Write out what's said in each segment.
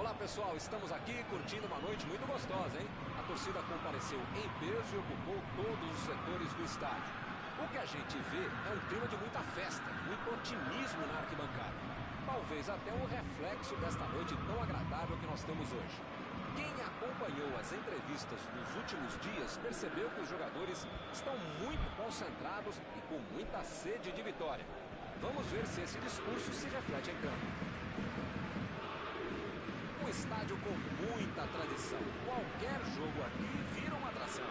Olá pessoal, estamos aqui curtindo uma noite muito gostosa, hein? A torcida compareceu em peso e ocupou todos os setores do estádio. O que a gente vê é um clima de muita festa, muito otimismo na arquibancada. Talvez até um reflexo desta noite tão agradável que nós temos hoje. Quem acompanhou as entrevistas dos últimos dias percebeu que os jogadores estão muito concentrados e com muita sede de vitória. Vamos ver se esse discurso se reflete em campo. Um estádio com muita tradição. Qualquer jogo aqui vira uma atração.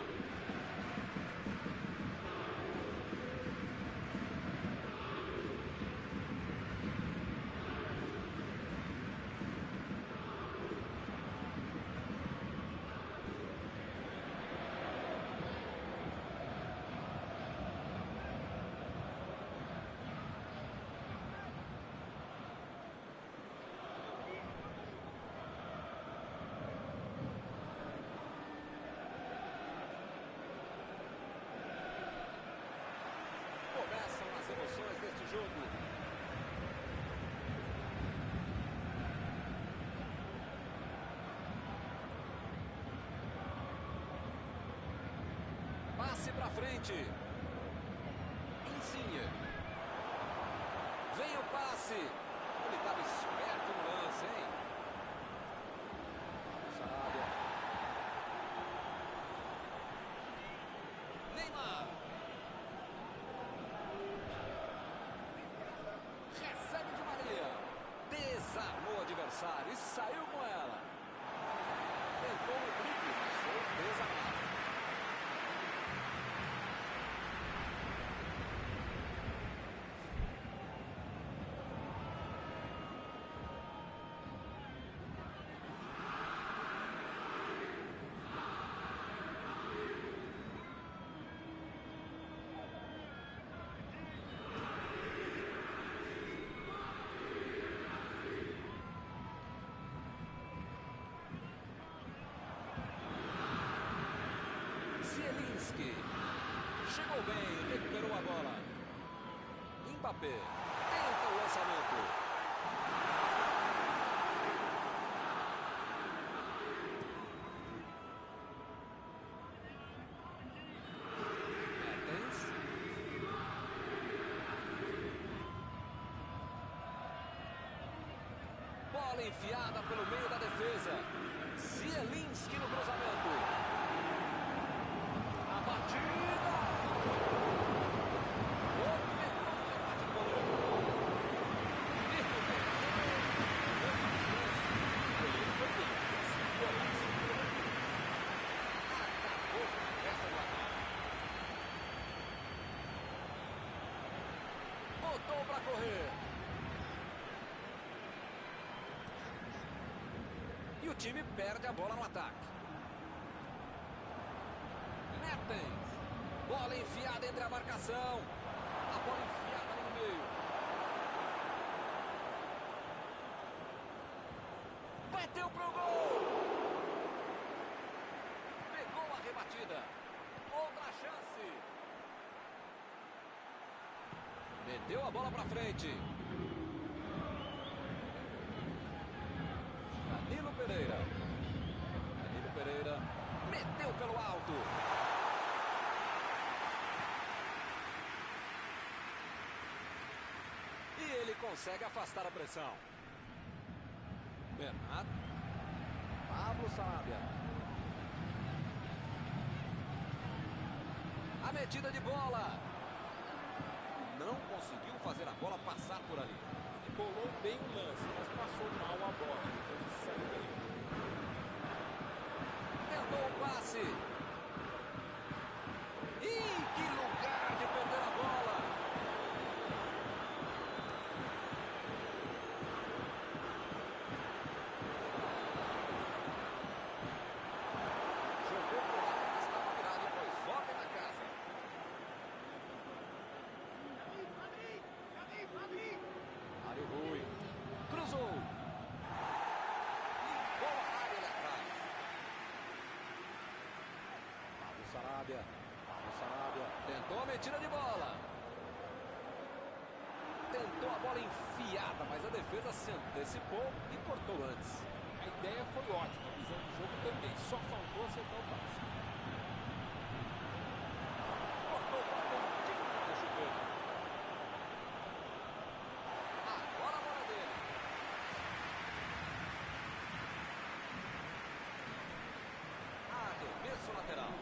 Começam as emoções deste jogo. Passe pra frente. Insigne. Vem o passe. Ele estava esperto no lance, hein? Sarabia. Neymar. Recebe de Maria. Desarmou o adversário e saiu com ela. Tentou o drible, mas foi desarmado. Zielinski. Chegou bem, recuperou a bola. Mbappé. Tenta o lançamento. Mertens. Bola enfiada pelo meio da defesa. Zielinski no cruzamento. Batida! Botou para correr. E o time perde a bola no ataque. Mertens. Bola enfiada entre a marcação. A bola enfiada ali no meio. Bateu pro gol. Pegou a rebatida. Outra chance. Meteu a bola pra frente. Danilo Pereira. Danilo Pereira. Meteu pelo alto. E ele consegue afastar a pressão. Bernat. Pablo Sarabia. A metida de bola. Não conseguiu fazer a bola passar por ali. Ele colou bem o lance, mas passou mal a bola. Ele saiu daí. Tentou o passe. Ih, que lugar de perder a bola. Jogou pro lado que estava virado e foi volta na casa. Mário Rui. Cruzou. Limpou a área ali atrás. Pablo Sarabia. Pablo Sarabia. Tentou a metida de bola. Tentou a bola enfiada, mas a defesa se antecipou e cortou antes. A ideia foi ótima, a visão de jogo também. Só faltou acertar o passe. Cortou para pontinha do chuveiro. Agora a bola dele. Arremesso lateral.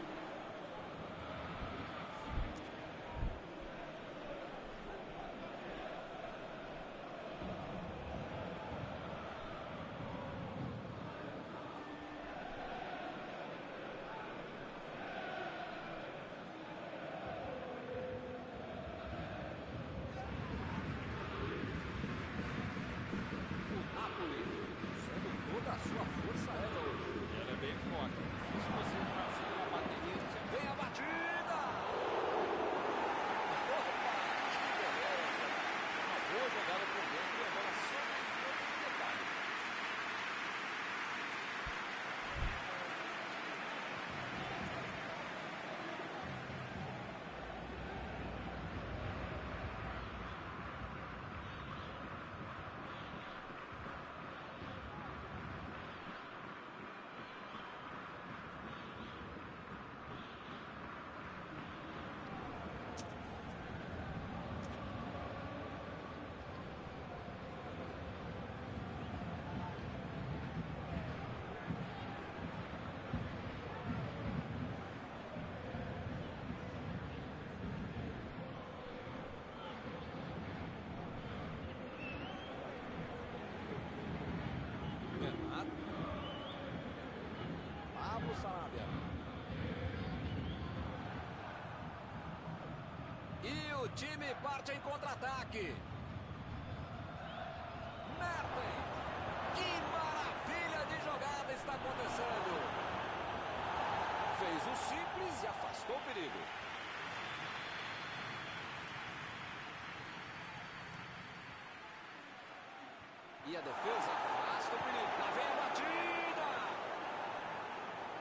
Toda a sua força aérea hoje. Ela é bem forte. Difícil você fazer uma bateria de... Vem a batida! Opa, que beleza! Uma boa jogada por dentro e agora só um pouco de detalhe. Pablo Sarabia. E o time parte em contra-ataque. Mertens. Que maravilha de jogada está acontecendo. Fez o simples e afastou o perigo. E a defesa afasta o perigo. Lá vem a batida.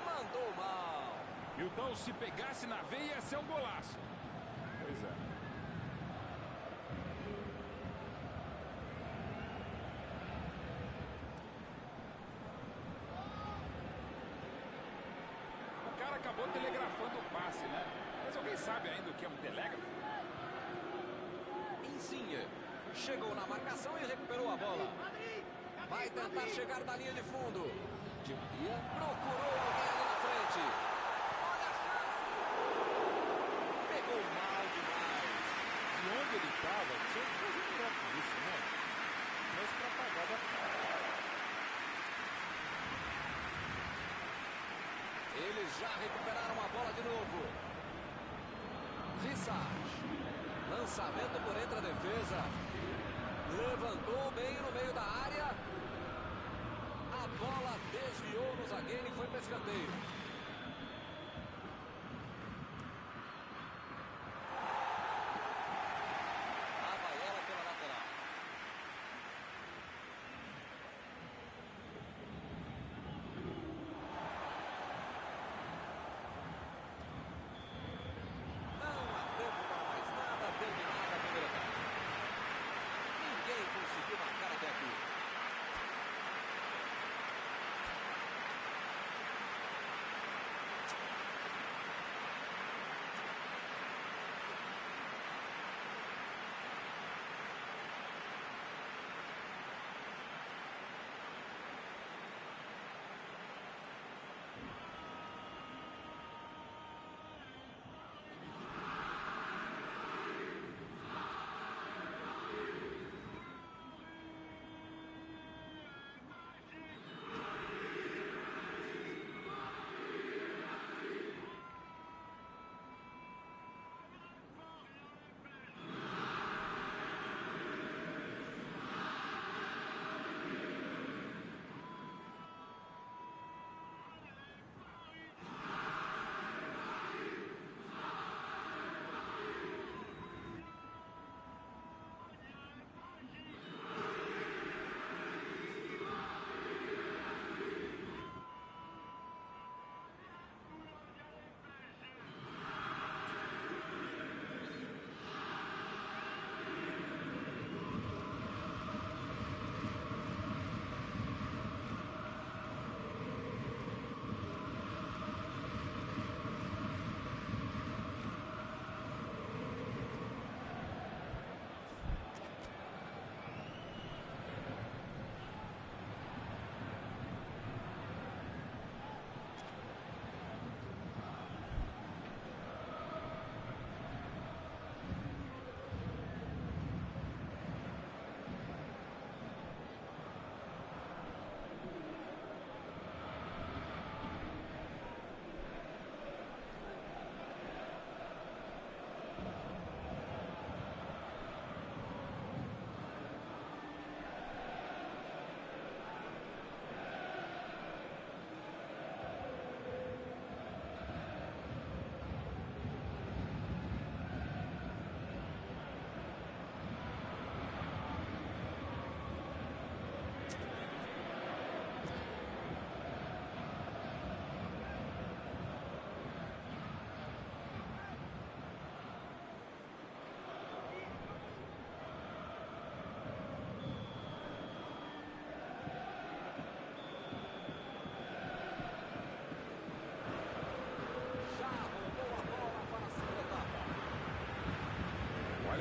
Mandou mal. Milton, se pegasse na veia, ia ser um golaço. Pois é. O cara acabou telegrafando o passe, né? Mas alguém sabe ainda o que é um telégrafo? Insigne chegou na marcação e recuperou a bola. Vai tentar chegar da linha de fundo. Di Maria procurou alguém ali na frente. Olha a chance. Pegou mal demais. De onde ele estava, tinha que fazer melhor que isso, né? Mas para pagar da cara. Eles já recuperaram a bola de novo. Rissach. Lançamento por entre a defesa. Levantou bem no meio da área. A bola desviou no zagueiro e foi para escanteio. Lá vai ela pela lateral. Não há tempo para mais nada. Terminada a primeira etapa. Ninguém conseguiu marcar até aqui.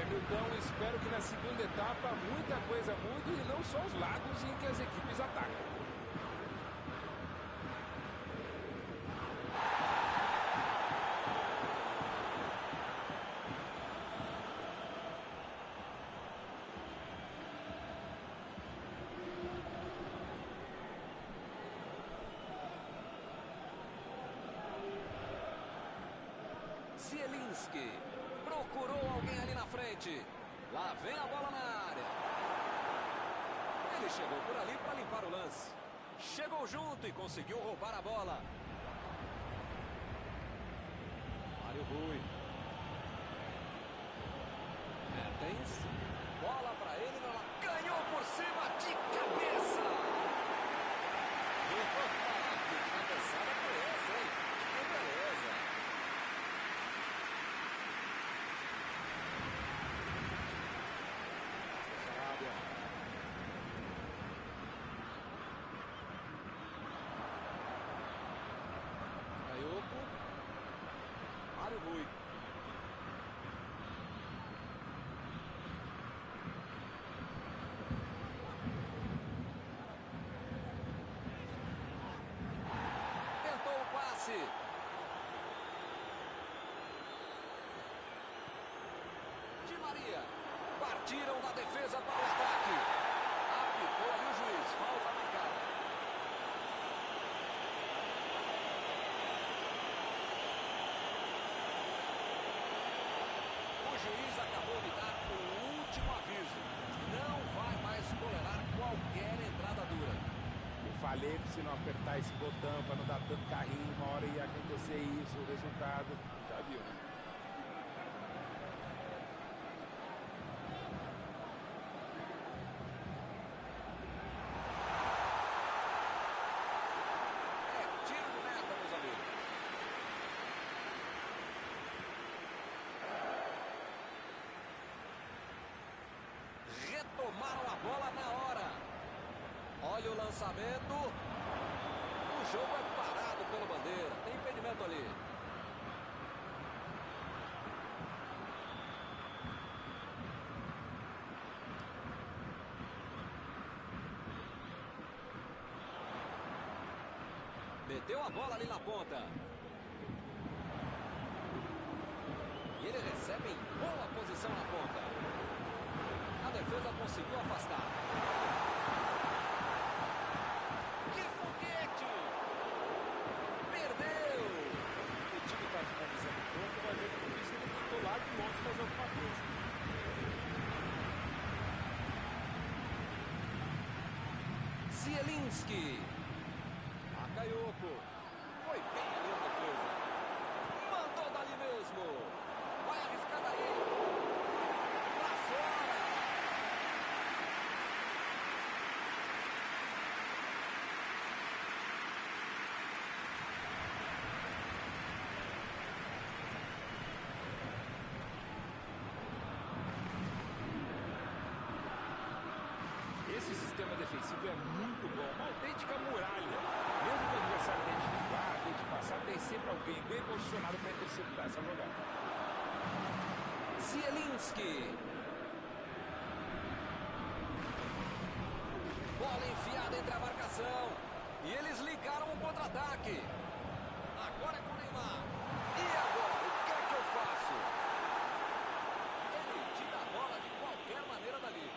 Olha, Milton, espero que na segunda etapa muita coisa mude e não só os lados em que as equipes atacam. Zielinski procurou alguém ali na frente. Lá vem a bola na área. Ele chegou por ali para limpar o lance. Chegou junto e conseguiu roubar a bola. Mário Rui. Mertens. Bola para ele. Ela ganhou por cima de cabeça. Que cabeçada foi essa, hein? Que beleza. Mário Rui. Tentou o passe. Di Maria. Partiram da defesa para o ataque. Apitou ali o juiz. Falta marcada. O juiz acabou de dar o último aviso. Não vai mais tolerar qualquer entrada dura. Eu falei que se não apertar esse botão para não dar tanto carrinho, uma hora ia acontecer isso, o resultado, já viu, né? É tiro de meta, meus amigos. Retomaram a bola na hora. Olha o lançamento. O jogo é parado pelo bandeira. Tem impedimento ali. Meteu a bola ali na ponta. E ele recebe em boa posição na ponta. A defesa conseguiu afastar. Que foguete! Perdeu! O time está finalizando o ponto, vai ver que por isso ele tentou lá de longe fazer alguma coisa. Zielinski. Bakayoko. Foi bem ali na defesa. Mandou dali mesmo. Vai arriscar daí. Pra fora. Esse sistema defensivo é muito bom, uma autêntica muralha. Mesmo que o adversário tente driblar, tente passar, tem sempre alguém bem posicionado para interceptar essa jogada. Zielinski. Bola enfiada entre a marcação. E eles ligaram o contra-ataque. Agora é com o Neymar. E agora, o que é que eu faço? Ele tira a bola de qualquer maneira dali.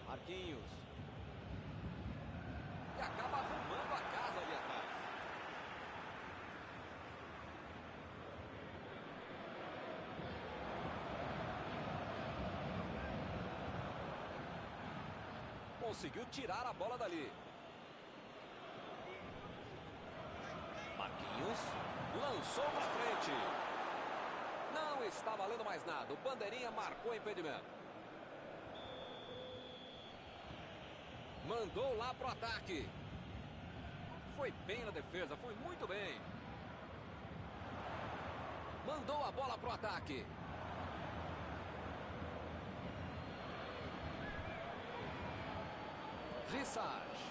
Marquinhos. E acaba arrumando a casa ali atrás. Conseguiu tirar a bola dali. Marquinhos lançou para frente. Não está valendo mais nada. O bandeirinha marcou impedimento. Mandou lá pro ataque. Foi bem na defesa, foi muito bem. Mandou a bola pro ataque. Rissage.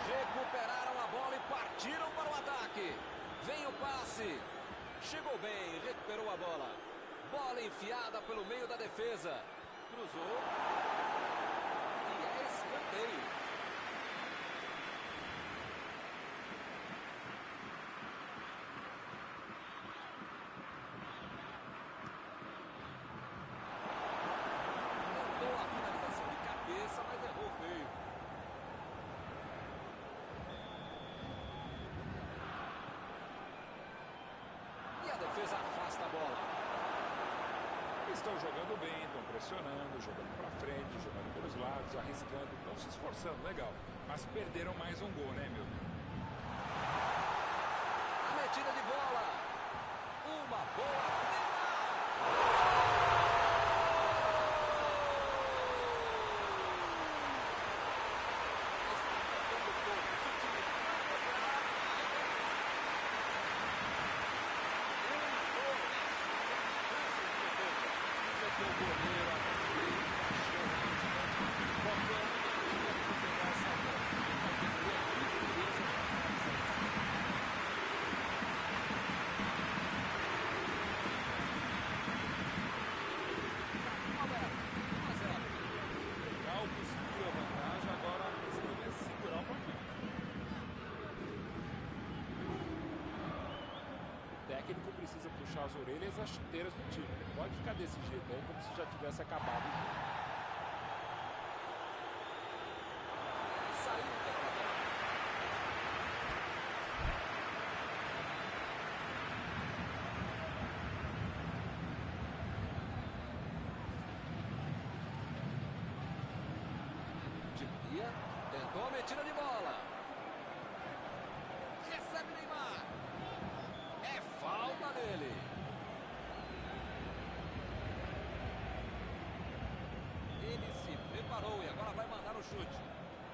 Recuperaram a bola e partiram para o ataque. Vem o passe. Chegou bem, recuperou a bola. Bola enfiada pelo meio da defesa. Cruzou. E é escanteio. Tentou a finalização de cabeça, mas errou feio. E a defesa afasta a bola. Estão jogando bem, estão pressionando, jogando para frente, jogando pelos lados, arriscando, estão se esforçando, legal. Mas perderam mais um gol, né, meu? A metida de bola. Uma boa. O técnico precisa puxar as orelhas e as chuteiras do time. Não pode ficar desse jeito aí, como se já tivesse acabado o jogo. Saiu o jogador. Di Maria tentou a metida de bola. Recebe Neymar. É falta dele. Ele se preparou e agora vai mandar o chute.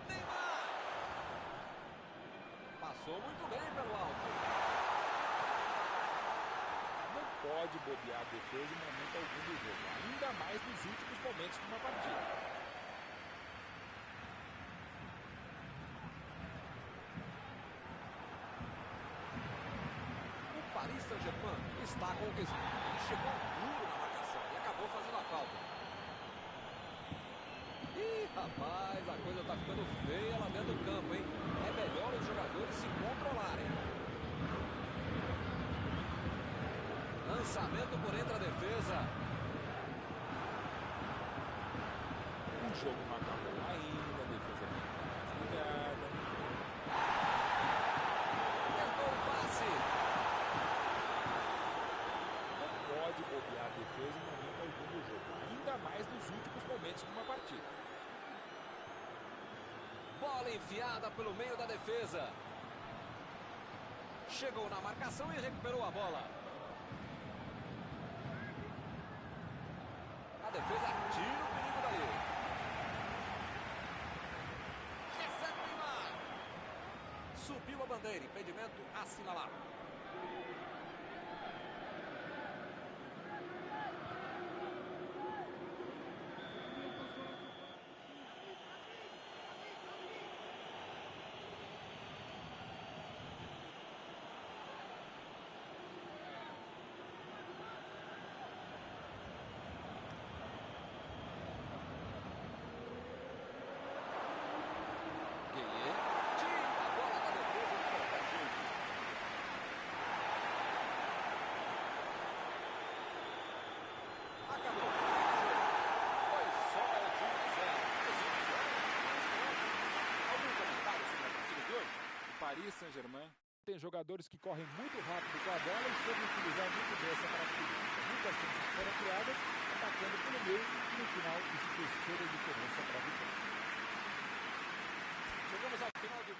Neymar! Passou muito bem pelo alto. Não pode bobear a defesa em momento algum do jogo, ainda mais nos últimos momentos de uma partida. Paris Saint-Germain está conquistando. Chegou duro na marcação e acabou fazendo a falta. Ih, rapaz, a coisa tá ficando feia lá dentro do campo, hein? É melhor os jogadores se controlarem. Lançamento por entre a defesa. O jogo não acabou ainda, a defesa não está mais ligada. Tentou o passe. Pode bobear a defesa em momento algum do jogo, ainda mais nos últimos momentos de uma partida. Bola enfiada pelo meio da defesa. Chegou na marcação e recuperou a bola. A defesa tira o perigo dali. Recebe o Neymar. Subiu a bandeira, impedimento assinalado. Paris Saint-Germain tem jogadores que correm muito rápido com a bola e soube utilizar muito bem essa característica. Muitas chances foram criadas, atacando pelo meio e no final isso fez toda a diferença para a vitória. Chegamos ao final de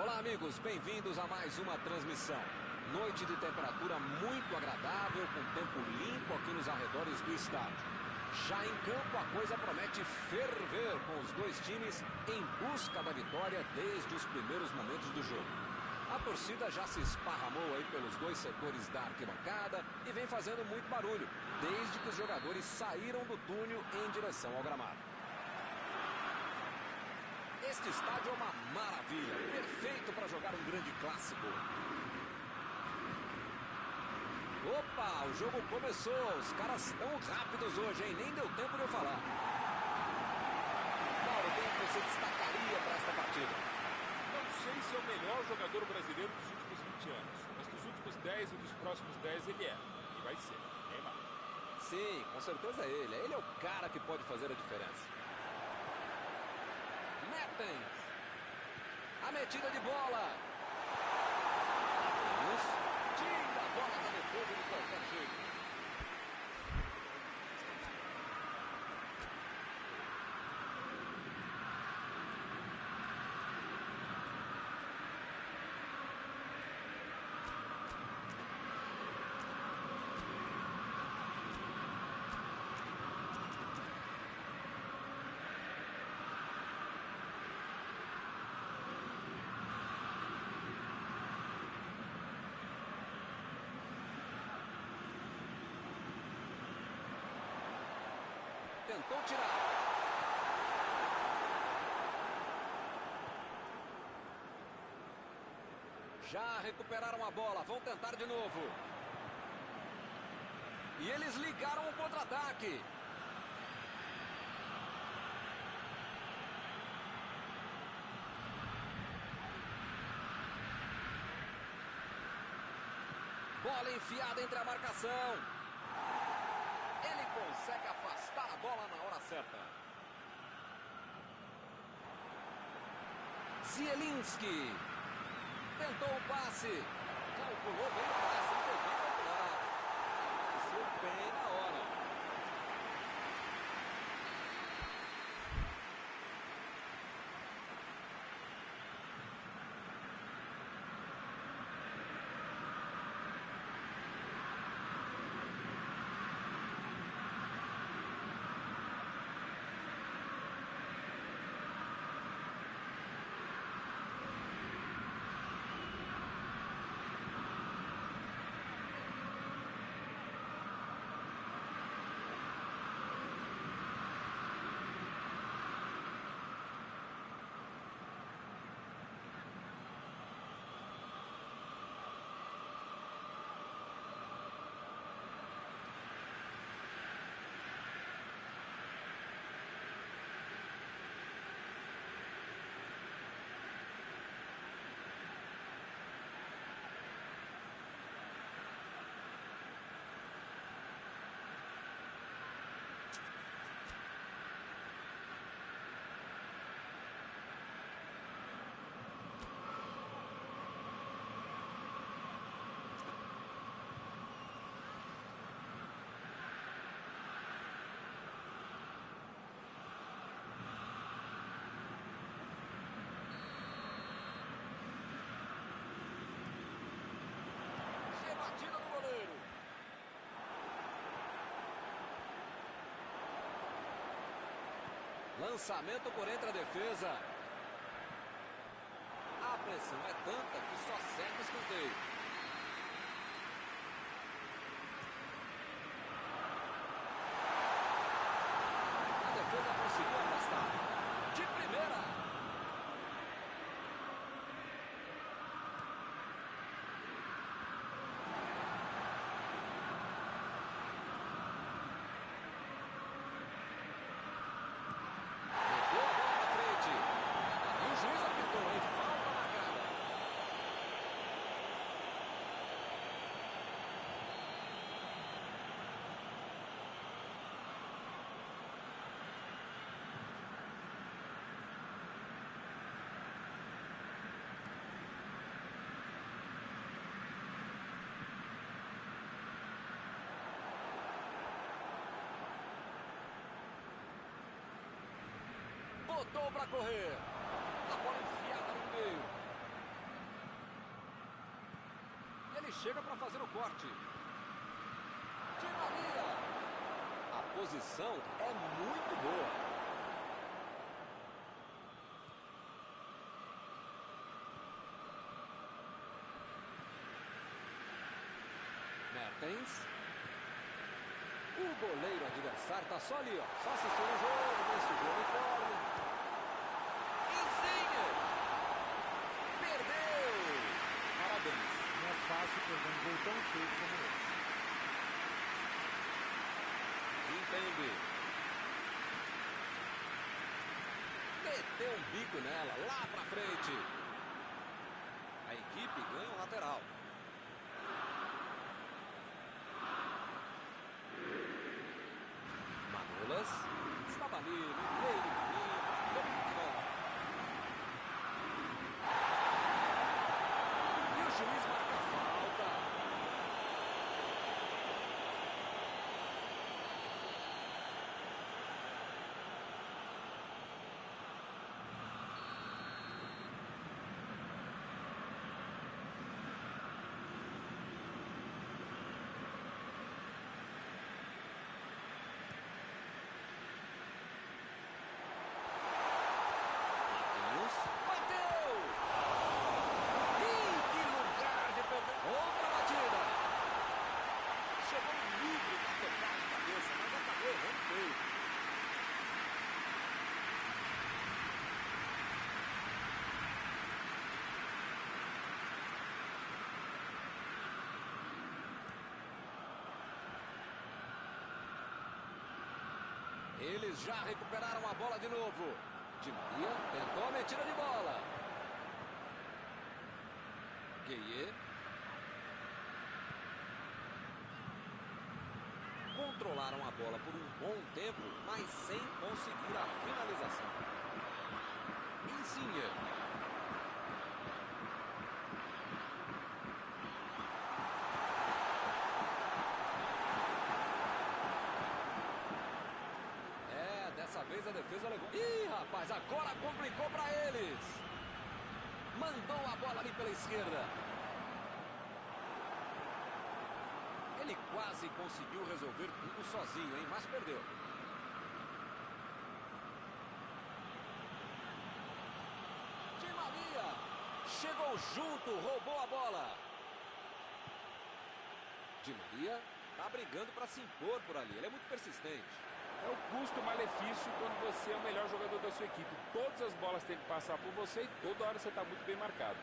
Olá, amigos, bem-vindos a mais uma transmissão. Noite de temperatura muito agradável, com tempo limpo aqui nos arredores do estádio. Já em campo, a coisa promete ferver, com os dois times em busca da vitória desde os primeiros momentos do jogo. A torcida já se esparramou aí pelos dois setores da arquibancada e vem fazendo muito barulho, desde que os jogadores saíram do túnel em direção ao gramado. Este estádio é uma maravilha, perfeito para jogar um grande clássico. Opa, o jogo começou, os caras estão rápidos hoje, hein? Nem deu tempo de eu falar. Mauro, quem você destacaria para esta partida? Não sei se é o melhor jogador brasileiro dos últimos 20 anos, mas dos últimos 10 e dos próximos 10 ele é. E vai ser, Neymar. Sim, com certeza é ele. Ele é o cara que pode fazer a diferença. Mertens. A metida de bola. Tira a bola da defesa de qualquer jeito. Tentou tirar. Já recuperaram a bola. Vão tentar de novo. E eles ligaram o contra-ataque. Bola enfiada entre a marcação. Ele consegue afastar a bola na hora certa. Zielinski. Tentou o passe. Calculou bem o passe. Foi bem calculado. Aconteceu bem na hora. Batida do goleiro. Lançamento por entre a defesa. A pressão é tanta que só segue o escanteio. A defesa conseguiu afastar. De primeira. Botou para correr. A bola enfiada no meio. Ele chega para fazer o corte. Di Maria. A posição é muito boa. Mertens. O goleiro adversário está só ali, ó. Só assistindo o jogo, decidiu o uniforme. Insigne. Perdeu. Parabéns. Não é fácil perder um gol tão feio como esse. Kimpembe. Meteu um bico nela, lá pra frente. A equipe ganha um lateral. Manolas. Estava ali, no meio do caminho, dominar a bola. E o juiz marca a falta. Bateu! Ih, que lugar de perder! Outra batida! Chegou livre para tocar de cabeça, mas acabou errando feio. Eles já recuperaram a bola de novo. Di Maria tentou a metida de bola. Gueye. Controlaram a bola por um bom tempo, mas sem conseguir a finalização. Insigne. Dessa vez a defesa levou. Ih, rapaz, agora complicou para eles. Mandou a bola ali pela esquerda. Ele quase conseguiu resolver tudo sozinho, hein? Mas perdeu. Di Maria chegou junto, roubou a bola. Di Maria tá brigando para se impor por ali. Ele é muito persistente. É o custo-malefício quando você é o melhor jogador da sua equipe. Todas as bolas têm que passar por você e toda hora você está muito bem marcado.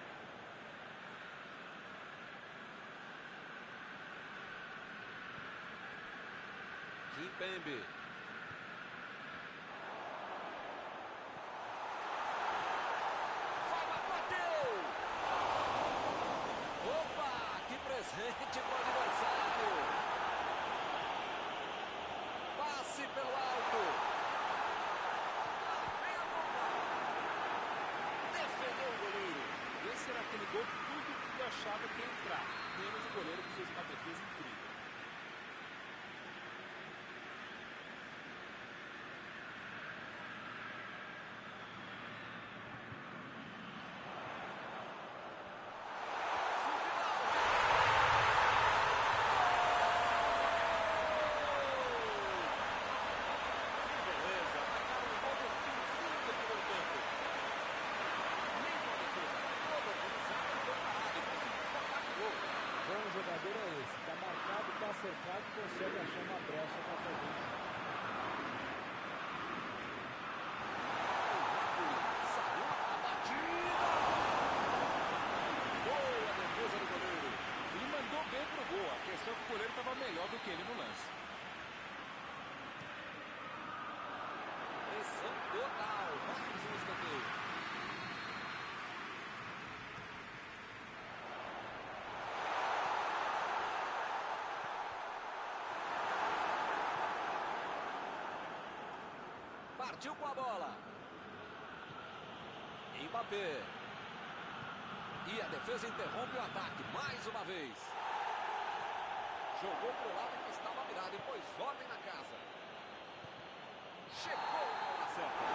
Kimpembe. Vai, bateu! Opa, que presente pro adversário! Passe pelo alto. Vem a bomba. Defendeu o goleiro. Esse era aquele gol que tudo que achava que ia entrar. Menos o goleiro que fez uma defesa incrível. Jogador é esse, tá marcado, tá acertado, consegue achar uma brecha para fazer isso. Saiu a batida. Boa defesa do goleiro. Ele mandou bem pro gol, a questão é que o goleiro estava melhor do que ele no lance. Pressão total, mais um escanteio. Partiu com a bola. Mbappé. E a defesa interrompe o ataque mais uma vez. Jogou pro lado que estava virado e pôs ordem na casa. Chegou na hora certa.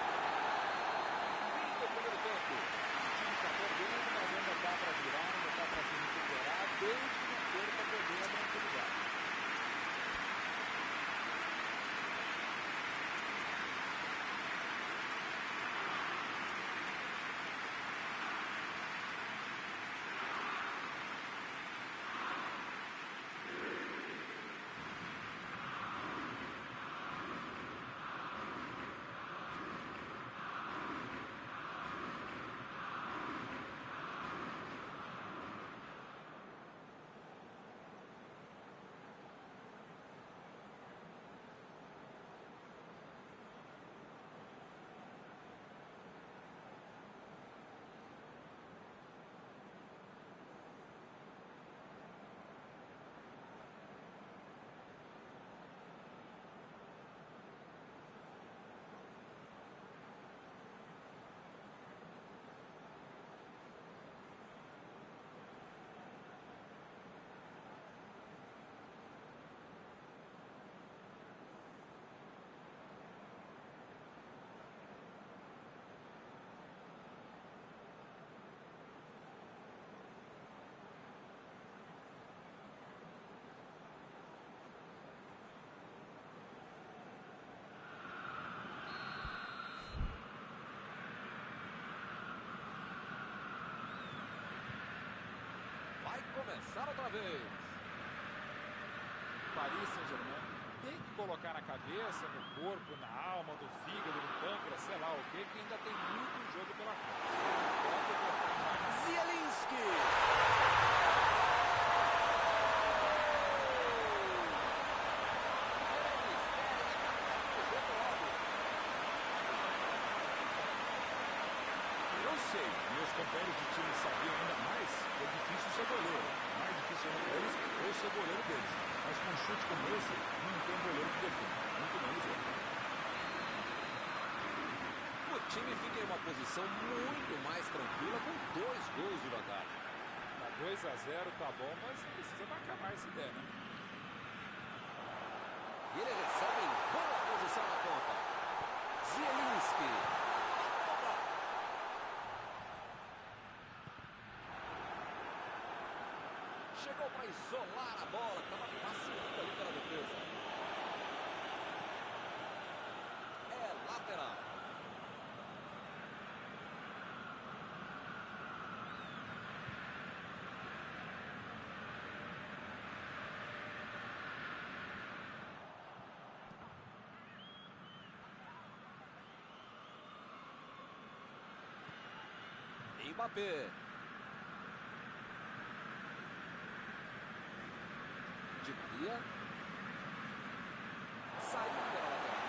Fim do primeiro tempo. O time está perdendo, mas ainda está para virar, ainda dá para se recuperar, desde que não perca também a tranquilidade. Começar outra vez. Paris Saint-Germain tem que colocar na cabeça, no corpo, na alma, no fígado, no pâncreas, sei lá o que ainda tem muito jogo pela frente. Pode botar Zielinski. Eu sei, meus companheiros de time sabiam ainda mais que é difícil ser goleiro. Mais difícil ainda eles ou ser goleiro deles. Mas com um chute como esse, não tem goleiro que defenda. Muito menos eu. O time fica em uma posição muito mais tranquila com 2 gols de vantagem. Tá 2-0, tá bom, mas precisa marcar mais essa ideia, né? E ele recebe em boa posição na ponta. Zielinski. Chegou para isolar a bola, que estava passeando ali pela defesa. É lateral. Mbappé. Di Maria. Saiu pela lateral.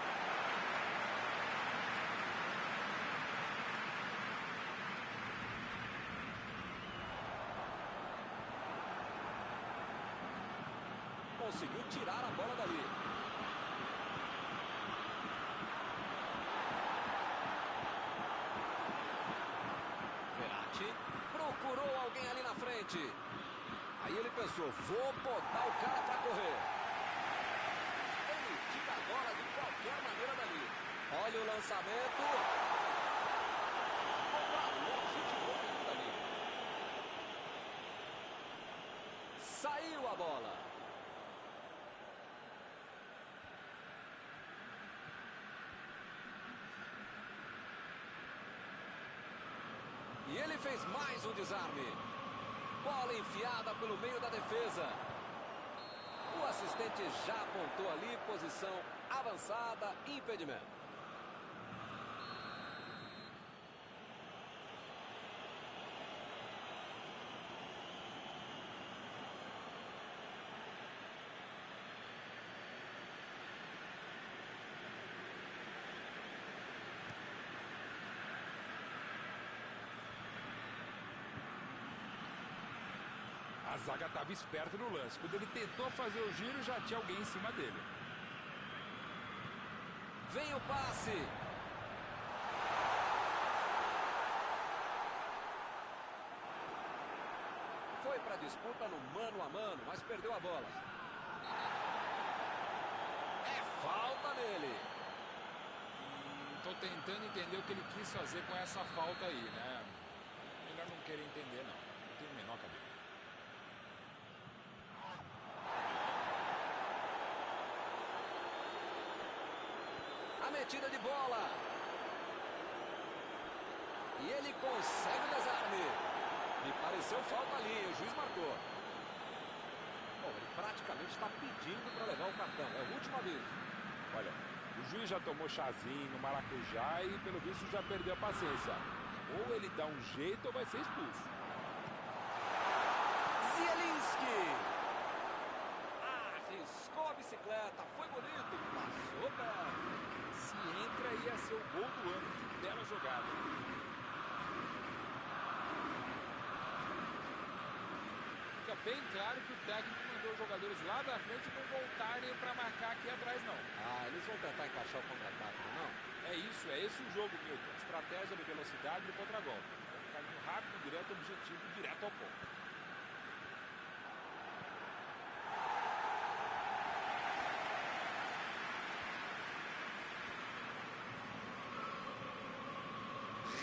Conseguiu tirar a bola dali. Verratti procurou alguém ali na frente. Aí ele pensou, vou botar o cara para correr. Ele tira a bola de qualquer maneira dali. Olha o lançamento. Bola longe, tirou o dali. Saiu a bola. E ele fez mais um desarme. Bola enfiada pelo meio da defesa. O assistente já apontou ali, posição avançada, impedimento. A zaga estava esperta no lance. Quando ele tentou fazer o giro, já tinha alguém em cima dele. Vem o passe. Foi para a disputa no mano a mano, mas perdeu a bola. É falta nele. Tô tentando entender o que ele quis fazer com essa falta aí, né? Melhor não querer entender, não. tenho a menor cabelo. A metida de bola. E ele consegue o desarme. Me pareceu falta ali, o juiz marcou. Bom, ele praticamente está pedindo para levar o cartão. É o último aviso. Olha, o juiz já tomou chazinho no maracujá e, pelo visto, já perdeu a paciência. Ou ele dá um jeito ou vai ser expulso. Zielinski. Arriscou a bicicleta. Foi bonito. Passou perto. Se entra, ia ser o gol do ano. Que bela jogada. Fica bem claro que o técnico mandou os jogadores lá da frente não voltarem para marcar aqui atrás, não. Eles vão tentar encaixar o contra-ataque, não? É isso, é esse o jogo, Milton. Estratégia de velocidade do contra-golpe. É um caminho rápido, direto, objetivo, direto ao ponto.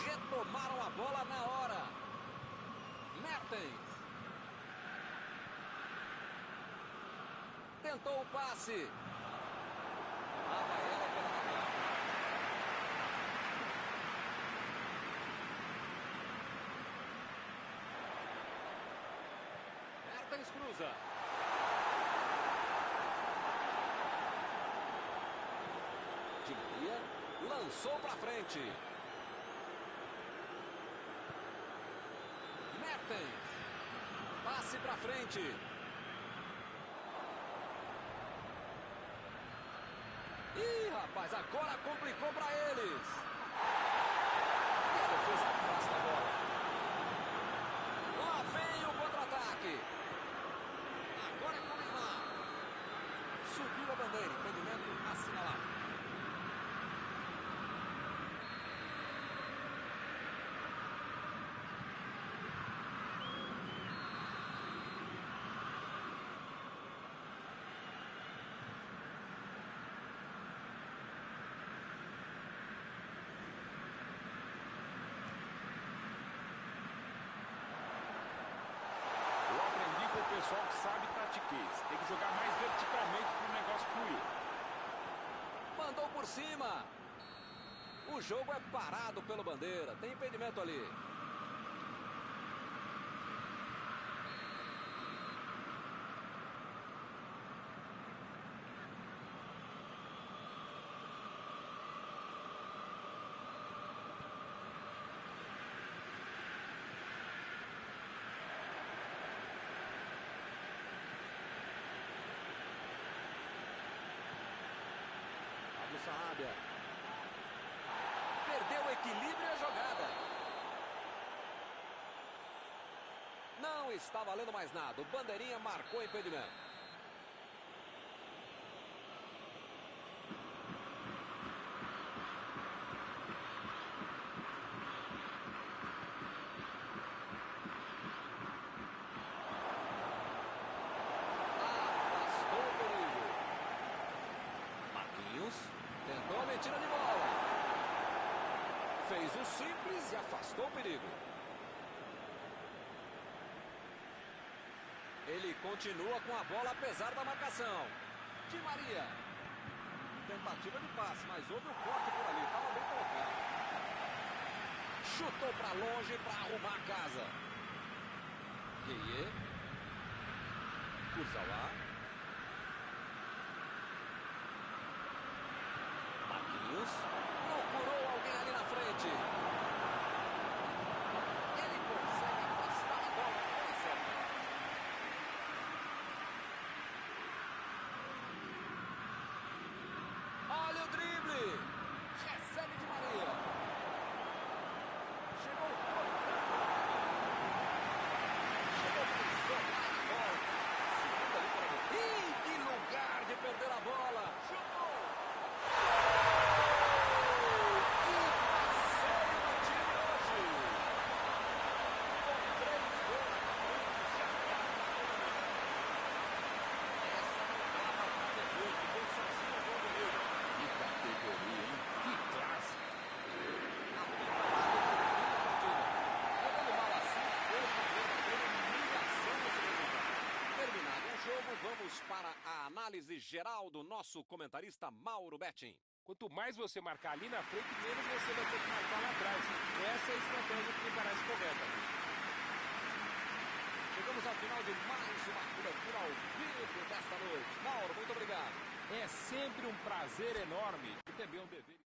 Retomaram a bola na hora. Mertens. Tentou o passe. Vai ela pela manhã. Mertens cruza. Di Maria lançou para frente. Mertens. Passe para frente. Ih, rapaz, agora complicou para eles. E a defesa afasta a bola. Lá vem o contra-ataque. Agora é com o Neymar. Subiu a bandeira, impedimento assinalado. O pessoal que sabe tatiquez. Tem que jogar mais verticalmente para o negócio fluir. Mandou por cima. O jogo é parado pelo bandeira. Tem impedimento ali. Sarabia. Perdeu o equilíbrio e a jogada. Não está valendo mais nada. O bandeirinha marcou impedimento. Afastou o perigo. Marquinhos. Tentou a metida de bola. Fez o simples e afastou o perigo. Ele continua com a bola apesar da marcação. Di Maria. Tentativa de passe, mas houve um corte por ali. Estava bem colocado. Chutou para longe para arrumar a casa. Gueye. Kurzawa. Procurou alguém ali na frente. Ele consegue afastar a bola na hora certa. Olha o drible. Recebe Di Maria. Chegou o corpo. Chegou pisando na bola. Segunda ali para ele. Ih, que lugar de perder a bola. Chutou. vamos para a análise geral do nosso comentarista Mauro Betting. Quanto mais você marcar ali na frente, menos você vai ter que marcar lá atrás. Essa é a estratégia que me parece correta. Chegamos ao final de mais uma cobertura ao vivo desta noite. Mauro, muito obrigado. É sempre um prazer enorme e também um dever.